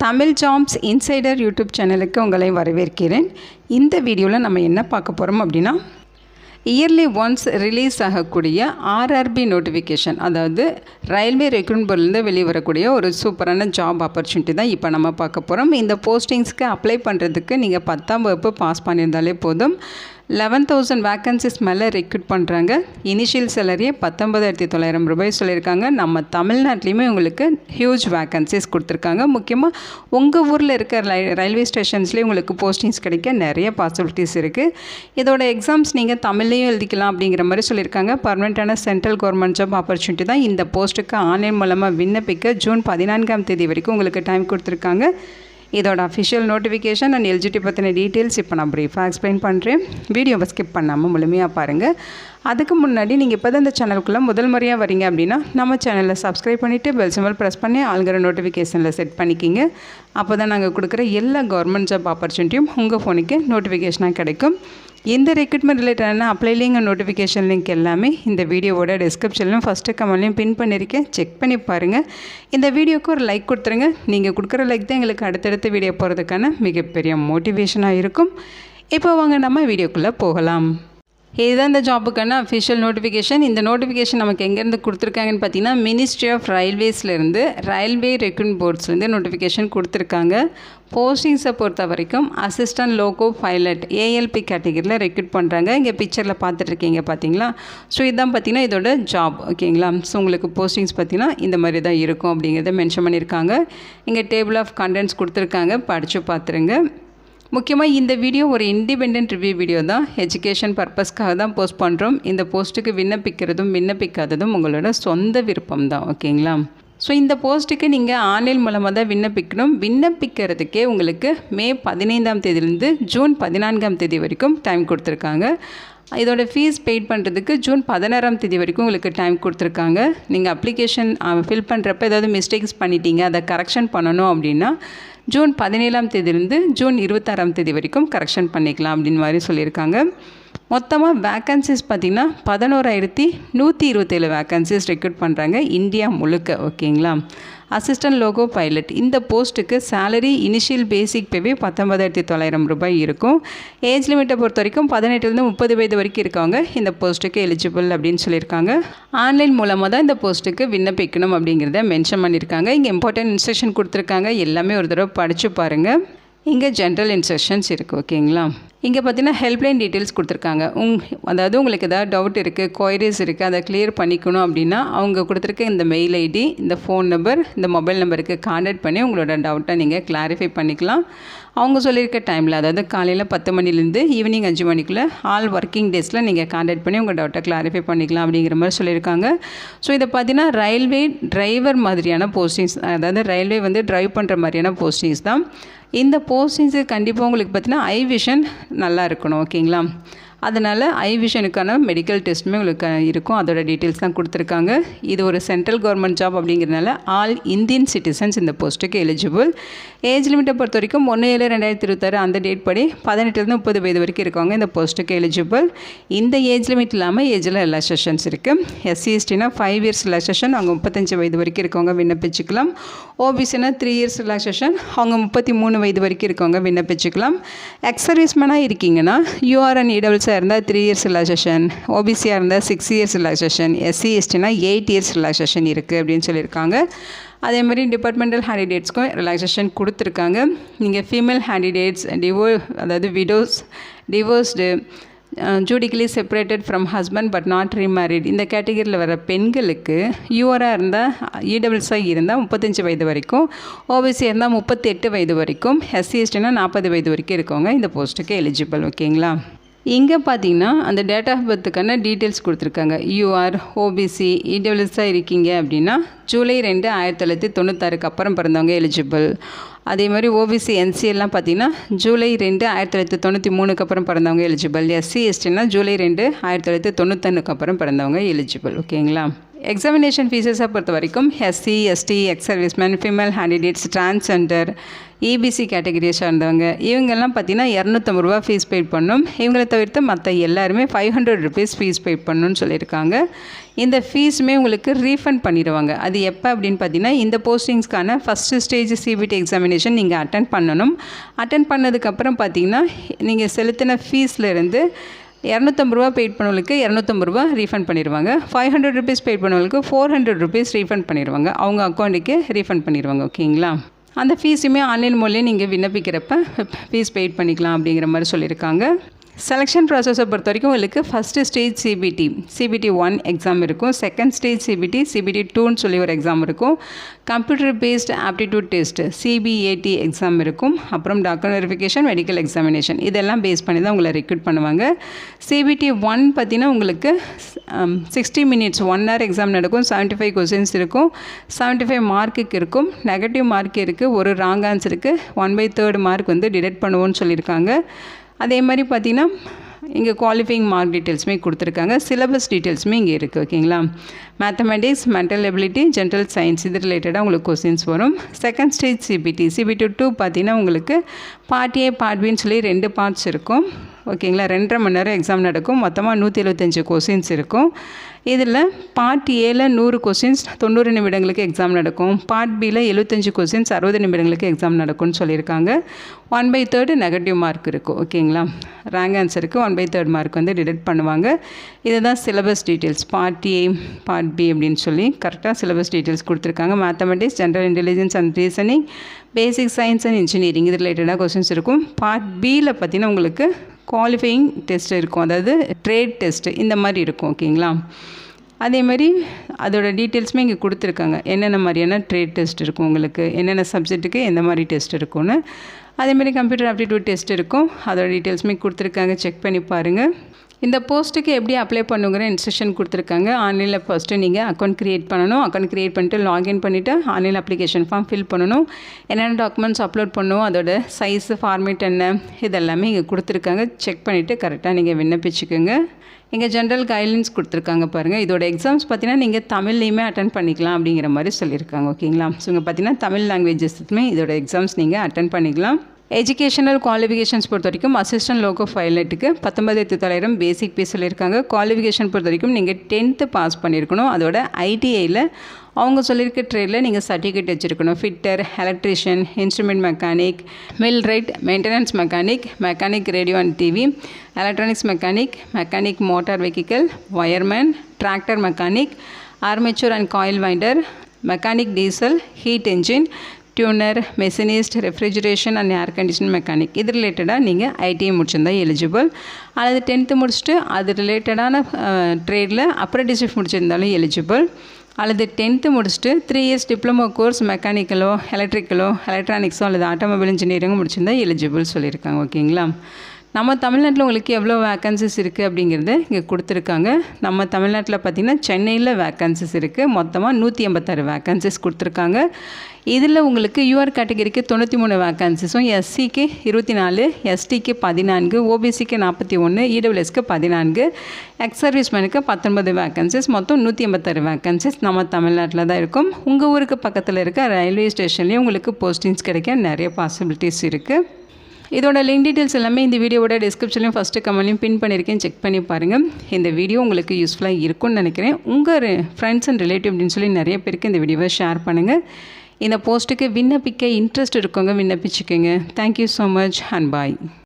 Tamil jobs insider YouTube சேனலுக்கு உங்களை வரவேற்கிறேன். இந்த வீடியோவில் நம்ம என்ன பார்க்க போகிறோம் அப்படின்னா, இயர்லி ஒன்ஸ் ரிலீஸ் ஆகக்கூடிய ஆர்ஆர்பி நோட்டிஃபிகேஷன், அதாவது ரயில்வே ரெக்ரூட்மெண்ட் போர்ட்லேருந்து வெளியே வரக்கூடிய ஒரு சூப்பரான ஜாப் ஆப்பர்ச்சுனிட்டி தான் இப்போ நம்ம பார்க்க போகிறோம். இந்த போஸ்டிங்ஸ்க்கு அப்ளை பண்ணுறதுக்கு நீங்கள் 10ஆம் வகுப்பு பாஸ் பண்ணியிருந்தாலே போதும். 11,000 வேக்கன்சிஸ் மேலே ரெக்ரூட் பண்ணுறாங்க. இனிஷியல் சேலரியே 19,900 ரூபாய் சொல்லியிருக்காங்க. நம்ம தமிழ்நாட்டிலையுமே உங்களுக்கு ஹியூஜ் வேக்கன்சிஸ் கொடுத்துருக்காங்க. முக்கியமாக உங்கள் ஊரில் இருக்க ரயில்வே ஸ்டேஷன்ஸ்லேயே உங்களுக்கு போஸ்டிங்ஸ் கிடைக்க நிறைய பாசிபிலிட்டிஸ் இருக்குது. இதோட எக்ஸாம்ஸ் நீங்கள் தமிழ்லேயும் எழுதிக்கலாம் அப்படிங்கிற மாதிரி சொல்லியிருக்காங்க. பர்மனெண்ட்டான சென்ட்ரல் கவர்மெண்ட் ஜாப் ஆப்பர்ச்சுனிட்டி தான். இந்த போஸ்ட்டுக்கு ஆன்லைன் மூலமாக விண்ணப்பிக்க ஜூன் 14ஆம் தேதி வரைக்கும் உங்களுக்கு டைம் கொடுத்துருக்காங்க. இதோட அஃபிஷியல் நோட்டிஃபிகேஷன் அண்ட் எலிஜிபிலிட்டி பற்றின டீட்டெயில்ஸ் இப்போ நான் ப்ரீஃபாக எக்ஸ்பிளைன் பண்ணுறேன். வீடியோவை ஸ்கிப் பண்ணாமல் முழுமையாக பாருங்கள். அதுக்கு முன்னாடி நீங்கள் இப்போ தான் இந்த சேனலுக்குள்ளே முதல் முறையாக வரீங்க அப்படின்னா நம்ம சேனலில் சப்ஸ்கிரைப் பண்ணிவிட்டு பெல் சிம்பல் ப்ரெஸ் பண்ணி ஆல்கிற நோட்டிஃபிகேஷனில் செட் பண்ணிக்கிங்க. அப்போ தான் நாங்கள் கொடுக்குற எல்லா கவர்மெண்ட் ஜாப் ஆப்பர்ச்சுனிட்டியும் உங்கள் ஃபோனுக்கு நோட்டிஃபிகேஷனாக கிடைக்கும். இந்த ரெக்ரூட்மெண்ட் ரிலேட்டடான அப்ளை லிங்க் நோட்டிஃபிகேஷன் லிங்க் எல்லாமே இந்த வீடியோவோட டிஸ்கிரிப்ஷன்லையும் ஃபஸ்ட்டு கமெண்ட்லையும் பின் பண்ணியிருக்கேன். செக் பண்ணி பாருங்கள். இந்த வீடியோக்கு ஒரு லைக் கொடுத்துருங்க. நீங்கள் கொடுக்குற லைக் தான் எங்களுக்கு அடுத்தடுத்த வீடியோ போகிறதுக்கான மிகப்பெரிய மோட்டிவேஷனாக இருக்கும். இப்போ வாங்க நம்ம வீடியோக்குள்ளே போகலாம். இதுதான் இந்த ஜாப்புக்கான அஃபிஷியல் நோட்டிஃபிகேஷன். இந்த நோட்டிஃபிகேஷன் நமக்கு எங்கேருந்து கொடுத்துருக்காங்கன்னு பார்த்தீங்கன்னா, மினிஸ்ட்ரி ஆஃப் ரயில்வேஸ்லேருந்து ரயில்வே ரெக்ரூட்மெண்ட் போர்ட்ஸ்லேருந்து நோட்டிஃபிகேஷன் கொடுத்துருக்காங்க. போஸ்டிங்ஸை பொறுத்த வரைக்கும் அசிஸ்டன்ட் லோகோ பைலட் ஏஎல்பி கேட்டகரியில் ரெக்ரூட் பண்ணுறாங்க. இங்கே பிக்சரில் பார்த்துட்ருக்கீங்க பார்த்தீங்களா. ஸோ இதுதான் பார்த்தீங்கன்னா இதோட ஜாப், ஓகேங்களா. ஸோ உங்களுக்கு போஸ்டிங்ஸ் பார்த்தீங்கன்னா இந்த மாதிரி தான் இருக்கும் அப்படிங்கிறத மென்ஷன் பண்ணியிருக்காங்க. இங்கே டேபிள் ஆஃப் கண்டென்ட்ஸ் கொடுத்துருக்காங்க, படித்து பார்த்துருங்க. முக்கியமாக இந்த வீடியோ ஒரு இண்டிபெண்ட் ரிவ்யூ வீடியோ தான். எஜுகேஷன் பர்பஸ்க்காக தான் போஸ்ட் பண்ணுறோம். இந்த போஸ்ட்டுக்கு விண்ணப்பிக்கிறதும் விண்ணப்பிக்காததும் உங்களோட சொந்த விருப்பம் தான், ஓகேங்களா. ஸோ இந்த போஸ்ட்டுக்கு நீங்கள் ஆன்லைன் மூலமாக தான் விண்ணப்பிக்கணும். விண்ணப்பிக்கிறதுக்கே உங்களுக்கு மே 15ஆம் தேதியிலேருந்து ஜூன் 14ஆம் தேதி வரைக்கும் டைம் கொடுத்துருக்காங்க. இதோட ஃபீஸ் பெய்ட் பண்ணுறதுக்கு ஜூன் 16ஆம் தேதி வரைக்கும் உங்களுக்கு டைம் கொடுத்துருக்காங்க. நீங்கள் அப்ளிகேஷன் ஃபில் பண்ணுறப்ப ஏதாவது மிஸ்டேக்ஸ் பண்ணிட்டீங்க, அதை கரெக்ஷன் பண்ணணும் அப்படின்னா ஜூன் 17ஆம் தேதியிலேருந்து ஜூன் 26ஆம் தேதி வரைக்கும் கரெக்ஷன் பண்ணிக்கலாம் அப்படின்னு மாதிரி சொல்லியிருக்காங்க. மொத்தமாக வேக்கன்சிஸ் பார்த்திங்கன்னா 11,127 வேக்கன்சிஸ் ரெக்ரூட் பண்ணுறாங்க இந்தியா முழுக்க, ஓகேங்களா. அசிஸ்டன்ட் லோகோ பைலட் இந்த போஸ்ட்டுக்கு சேலரி இனிஷியல் பேசிக் பேவே 19,900 ரூபாய் இருக்கும். ஏஜ் லிமிட்டை பொறுத்த வரைக்கும் 18லேருந்து 30 வயது வரைக்கும் இருக்கவங்க இந்த போஸ்ட்டுக்கு எலிஜிபிள் அப்படின்னு சொல்லியிருக்காங்க. ஆன்லைன் மூலமாக தான் இந்த போஸ்ட்டுக்கு விண்ணப்பிக்கணும் அப்படிங்கிறத மென்ஷன் பண்ணியிருக்காங்க. இங்கே இம்பார்ட்டன்ட் இன்ஸ்ட்ரக்ஷன் கொடுத்துருக்காங்க, எல்லாமே ஒரு தடவை படித்து பாருங்கள். இங்கே ஜென்ரல் இன்ஸ்ட்ரக்ஷன்ஸ் இருக்குது, ஓகேங்களா. இங்கே பார்த்தீங்கன்னா ஹெல்ப்லைன் டீட்டெயில்ஸ் கொடுத்துருக்காங்க. அதாவது உங்களுக்கு ஏதாவது டவுட் இருக்குது, குவைரிஸ் இருக்குது, அதை கிளியர் பண்ணிக்கணும் அப்படின்னா அவங்க கொடுத்துருக்க இந்த மெயில் ஐடி, இந்த ஃபோன் நம்பர், இந்த மொபைல் நம்பருக்கு கான்டாக்ட் பண்ணி உங்களோட டவுட்டை நீங்கள் கிளாரிஃபை பண்ணிக்கலாம். அவங்க சொல்லியிருக்க டைமில், அதாவது காலையில் 10 மணிலேருந்து ஈவினிங் 5 மணிக்குள்ளே ஆல் ஒர்க்கிங் டேஸில் நீங்கள் கான்டாக்ட் பண்ணி உங்கள் டவுட்டை கிளாரிஃபை பண்ணிக்கலாம் அப்படிங்கிற மாதிரி சொல்லியிருக்காங்க. ஸோ இதை பார்த்தீங்கன்னா ரயில்வே டிரைவர் மாதிரியான போஸ்டிங்ஸ், அதாவது ரயில்வே வந்து ட்ரைவ் பண்ணுற மாதிரியான போஸ்டிங்ஸ் தான். இந்த போஸ்டிங்ஸு கண்டிப்பாக உங்களுக்கு பார்த்தீங்கன்னா ஐ விஷன் நல்லா இருக்கணும், ஓகேங்களா. அதனால் ஐ விஷனுக்கான மெடிக்கல் டெஸ்ட்டுமே உங்களுக்கு இருக்கும். அதோட டீட்டெயில்ஸ் தான் கொடுத்துருக்காங்க. இது ஒரு சென்ட்ரல் கவர்மெண்ட் ஜாப் அப்படிங்கிறதுனால ஆல் இந்தியன் சிட்டிசன்ஸ் இந்த போஸ்ட்டுக்கு எலிஜிபிள். ஏஜ் லிமிட்டை பொறுத்த வரைக்கும் 1/7/2026 அந்த டேட் படி 18லேருந்து 30 வயது வரைக்கும் இருக்கவங்க இந்த போஸ்ட்டுக்கு எலிஜிபிள். இந்த ஏஜ் லிமிட் இல்லாமல் ஏஜில் ரிலாக்ஸேஷன்ஸ் இருக்குது. SC/STனா 5 இயர்ஸ் ரிலாக்ஸேஷன், அவங்க 35 வயது வரைக்கும் இருக்கவங்க விண்ணப்பிச்சுக்கலாம். OBCனா 3 இயர்ஸ் ரிலாக்ஸேஷன், அவங்க 33 வயது வரைக்கும் இருக்கவங்க விண்ணப்பிச்சுக்கலாம். எக்ஸ் சர்வீஸ்மேனாக இருக்கீங்கன்னா URN EWS இருந்தால் 3 இயர்ஸ் ரிலாக்ஸேஷன், OBCயாக இருந்தால் 6 இயர்ஸ் ரிலாக்ஸேஷன், SC/STனா 8 இயர்ஸ் ரிலாக்ஸேஷன் இருக்குது அப்படின்னு சொல்லியிருக்காங்க. அதே மாதிரி டிபார்ட்மெண்டல் ஹேண்டிடேட்ஸ்க்கும் ரிலாக்ஸேஷன் கொடுத்துருக்காங்க. நீங்கள் ஃபீமேல் ஹேண்டிடேட்ஸ், அதாவது widows, divorced, judicially separated from husband but not remarried இந்த கேட்டகரியில் வர பெண்களுக்கு யூஆராக இருந்தால் EWSஆக இருந்தால் 35 வயது வரைக்கும், OBC இருந்தால் 38 வயது வரைக்கும், SC/STனா 40 வயது வரைக்கும் இருக்கவங்க இந்த போஸ்ட்டுக்கு எலிஜிபிள், ஓகேங்களா. இங்கே பார்த்தீங்கன்னா அந்த டேட் ஆஃப் பர்த்துக்கான டீட்டெயில்ஸ் கொடுத்துருக்காங்க. UR, OBC, EWSஆக இருக்கீங்க அப்படின்னா ஜூலை 2, 1996 அப்புறம் பிறந்தவங்க எலிஜிபிள். அதே மாதிரி OBC NC எல்லாம் பார்த்தீங்கன்னா ஜூலை 2, 1993 அப்புறம் பிறந்தவங்க எலிஜிபிள். SC/STனா ஜூலை 2, 1991 அப்புறம் பிறந்தவங்க எலிஜிபிள், ஓகேங்களா. எக்ஸாமினேஷன் ஃபீஸஸை பொறுத்த வரைக்கும் SC/ST, X serviceman, female ஹேண்டிடேட்ஸ், transgender, EBC கேட்டகரியை சார்ந்தவங்க இவங்கெல்லாம் பார்த்தீங்கன்னா 250 ரூபா ஃபீஸ் பெய்ட் பண்ணணும். இவங்களை தவிர்த்து மற்ற எல்லாருமே 500 ருபீஸ் ஃபீஸ் பெய்ட் பண்ணணும்னு சொல்லியிருக்காங்க. இந்த ஃபீஸுமே உங்களுக்கு ரீஃபண்ட் பண்ணிடுவாங்க. அது எப்போ அப்படின்னு பார்த்தீங்கன்னா, இந்த போஸ்டிங்ஸ்க்கான ஃபஸ்ட்டு ஸ்டேஜ் சிபிடி எக்ஸாமினேஷன் நீங்கள் அட்டன் பண்ணணும். அட்டன் பண்ணதுக்கப்புறம் பார்த்தீங்கன்னா, நீங்கள் செலுத்தின ஃபீஸ்லேருந்து ₹250 பெய்ட் பண்ணவங்களுக்கு ₹250 ரீஃபண்ட் பண்ணிடுவாங்க. ₹500 பெய்ட் பண்ணவங்களுக்கு ₹400 ரீஃபண்ட் பண்ணிடுவாங்க. அவங்க அக்கௌண்ட்டுக்கு ரீஃபண்ட் பண்ணிடுவாங்க. ஓகேங்களா? அந்த ஃபீஸுமே ஆன்லைன் மூலியம் நீங்கள் விண்ணப்பிக்கிறப்ப ஃபீஸ் பெய்ட் பண்ணிக்கலாம் அப்படிங்கிற மாதிரி சொல்லியிருக்காங்க. செலெக்ஷன் ப்ராசஸை பொறுத்த வரைக்கும் உங்களுக்கு ஃபஸ்ட்டு ஸ்டேஜ் சிபிடி 1 எக்ஸாம் இருக்கும். செகண்ட் ஸ்டேஜ் சிபிடி 2ன்னு சொல்லி ஒரு எக்ஸாம் இருக்கும். Computer based aptitude test CBAT exam இருக்கும். அப்புறம் டாக்குமெண்ட் வெரிஃபிகேஷன், மெடிக்கல் எக்ஸாமினேஷன் இதெல்லாம் பேஸ் பண்ணி தான் உங்களை ரெக்ரூட் பண்ணுவாங்க. CBT 1 பார்த்தீங்கன்னா உங்களுக்கு 60 minutes 1 hour எக்ஸாம் நடக்கும். 75 கொஸ்டின்ஸ் இருக்கும். 75 மார்க்குக்கு இருக்கும். நெகட்டிவ் மார்க் இருக்குது. ஒரு ராங் ஆன்சருக்கு 1/3 மார்க் வந்து டிடெக்ட் பண்ணுவோன்னு சொல்லியிருக்காங்க. அதே மாதிரி பார்த்திங்கன்னா இங்கே குவாலிஃபையிங் மார்க் டீட்டெயில்ஸுமே கொடுத்துருக்காங்க. சிலபஸ் டீட்டெயில்ஸுமே இங்கே இருக்குது. ஓகேங்களா? Mathematics, mental ability, general science இது ரிலேட்டடாக உங்களுக்கு கொஸ்டின்ஸ் வரும். செகண்ட் ஸ்டேஜ் CBT 2 பார்த்திங்கன்னா உங்களுக்கு பார்ட் A பார்ட் Bன்னு சொல்லி 2 பார்ட்ஸ் இருக்கும். ஓகேங்களா? 2.5 மணி நேரம் எக்ஸாம் நடக்கும். மொத்தமாக 175 கொஸ்டின்ஸ் இருக்கும். இதில் பார்ட் Aல 100 கொஸ்டின்ஸ் 90 நிமிடங்களுக்கு எக்ஸாம் நடக்கும். பார்ட் Bயில் 75 கொஸ்டின்ஸ் 60 நிமிடங்களுக்கு எக்ஸாம் நடக்கும்னு சொல்லியிருக்காங்க. 1/3 நெகட்டிவ் மார்க் இருக்கும். ஓகேங்களா? ரேங்க் ஆன்சருக்கு 1/3 மார்க் வந்து டிடெக்ட் பண்ணுவாங்க. இதுதான் syllabus details. Part A part B அப்படின்னு சொல்லி கரெக்டாக சிலபஸ் டீட்டெயில்ஸ் கொடுத்துருக்காங்க. Mathematics, general intelligence and reasoning, basic science and engineering இது ரிலேட்டடாக கொஸ்டின்ஸ் இருக்கும். பார்ட் Bயில் பார்த்தீங்கன்னா உங்களுக்கு குவாலிஃபையிங் டெஸ்ட் இருக்கும். அதாவது ட்ரேட் டெஸ்ட்டு இந்த மாதிரி இருக்கும். ஓகேங்களா? அதே மாதிரி அதோட டீட்டெயில்ஸுமே இங்கே கொடுத்துருக்காங்க. என்னென்ன மாதிரியான ட்ரேட் டெஸ்ட் இருக்கும், உங்களுக்கு என்னென்ன சப்ஜெக்ட்டுக்கு எந்த மாதிரி டெஸ்ட் இருக்கும்னு. அதேமாதிரி கம்ப்யூட்டர் ஆப்டிடியூட் டெஸ்ட் இருக்கும். அதோட டீட்டெயில்ஸுமே கொடுத்துருக்காங்க. செக் பண்ணி பாருங்கள். இந்த போஸ்ட்டுக்கு எப்படி அப்ளை பண்ணுங்கிற இன்ஸ்ட்ரக்ஷன் கொடுத்துருக்காங்க. ஆன்லைனில் ஃபஸ்ட்டு நீங்கள் அக்கௌண்ட் க்ரியேட் பண்ணணும். அக்கௌண்ட் க்ரியேட் பண்ணிட்டு லாகின் பண்ணிவிட்டு ஆன்லைன் அப்ளிகேஷன் ஃபார்ம் ஃபில் பண்ணணும். என்னென்ன டாக்குமெண்ட்ஸ் அப்லோட் பண்ணணும், அதோட சைஸு, ஃபார்மேட் என்ன இதெல்லாமே இங்கே கொடுத்துருக்காங்க. செக் பண்ணிவிட்டு கரெக்டாக நீங்கள் விண்ணப்பிச்சுக்கோங்க. இங்கே ஜென்ரல் கைட்லைன்ஸ் கொடுத்துருக்காங்க பாருங்கள். இதோட எக்ஸாம்ஸ் பார்த்தீங்கன்னா நீங்கள் தமிழ்லையுமே அட்டன் பண்ணிக்கலாம் அப்படிங்கிற மாதிரி சொல்லியிருக்காங்க. ஓகேங்களா? ஸோ இங்கே பார்த்தீங்கன்னா தமிழ் லாங்குவேஜஸ்மே இதோட எக்ஸாம்ஸ் நீங்கள் அட்டன் பண்ணிக்கலாம். எஜுகேஷனல் குவாலிஃபிகேஷன்ஸ் பொறுத்த வரைக்கும் அசிஸ்டன்ட் லோகோ பைலட்டுக்கு 19,900 பேசிக் பே சொல்லியிருக்காங்க. குவாலிஃபிகேஷன் பொறுத்த வரைக்கும் நீங்கள் 10th பாஸ் பண்ணியிருக்கணும். அதோட ITIயில் அவங்க சொல்லியிருக்க ட்ரேடில் நீங்கள் சர்டிஃபிகேட் வச்சுருக்கணும். Fitter, electrician, instrument mechanic, millwright, maintenance mechanic, mechanic radio and TV, electronics mechanic, mechanic motor vehicle, wireman, tractor mechanic, armature and coil winder, mechanic diesel, heat engine, tuner, machinist, refrigeration and air condition mechanic இது ரிலேட்டடாக நீங்கள் ITI முடிச்சிருந்தா eligible. அல்லது 10th முடிச்சுட்டு அது ரிலேட்டடான ட்ரேடில் apprenticeship முடிச்சிருந்தாலும் eligible. அல்லது 10th முடிச்சுட்டு 3 years டிப்ளமோ கோர்ஸ் மெக்கானிக்கலோ, எலக்ட்ரிக்கலோ, எலக்ட்ரானிக்ஸோ அல்லது ஆட்டோமொபைல் இன்ஜினியரிங்கோ முடிச்சிருந்தா எலிஜிபிள் சொல்லியிருக்காங்க. ஓகேங்களா? நம்ம தமிழ்நாட்டில் உங்களுக்கு எவ்வளோ வேக்கன்சிஸ் இருக்குது அப்படிங்கிறது இங்கே கொடுத்துருக்காங்க. நம்ம தமிழ்நாட்டில் பார்த்திங்கன்னா சென்னையில் வேக்கன்சிஸ் இருக்குது. மொத்தமாக 186 வேக்கன்சிஸ் கொடுத்துருக்காங்க. இதில் உங்களுக்கு UR கேட்டகரிக்கு 93 வேக்கன்சிஸும், SCக்கு 24, STக்கு 14, OBCக்கு 41, EWSக்கு 14, எக்ஸ் சர்வீஸ்மேனுக்கு 19 வேக்கன்சிஸ். மொத்தம் 186 வேக்கன்சிஸ் நம்ம தமிழ்நாட்டில் தான் இருக்கும். உங்கள் ஊருக்கு பக்கத்தில் இருக்க ரயில்வே ஸ்டேஷன்லேயும் உங்களுக்கு போஸ்டிங்ஸ் கிடைக்க நிறைய பாசிபிலிட்டிஸ் இருக்குது. இதோட லிங்க் டீட்டெயில்ஸ் எல்லாமே இந்த வீடியோவோட டிஸ்கிரிப்ஷன்லையும் ஃபஸ்ட்டு கமெண்ட்லையும் பின் பண்ணியிருக்கேன். செக் பண்ணி பாருங்கள். இந்த வீடியோ உங்களுக்கு யூஸ்ஃபுல்லாக இருக்கும்னு நினைக்கிறேன். உங்கள் ஃப்ரெண்ட்ஸ் அண்ட் ரிலேட்டிவ் அப்படின்னு சொல்லி நிறைய பேருக்கு இந்த வீடியோவை ஷேர் பண்ணுங்கள். இந்த போஸ்ட்டுக்கு விண்ணப்பிக்க இன்ட்ரெஸ்ட் இருக்கவங்க விண்ணப்பிச்சுக்கோங்க. Thank you so much and bye.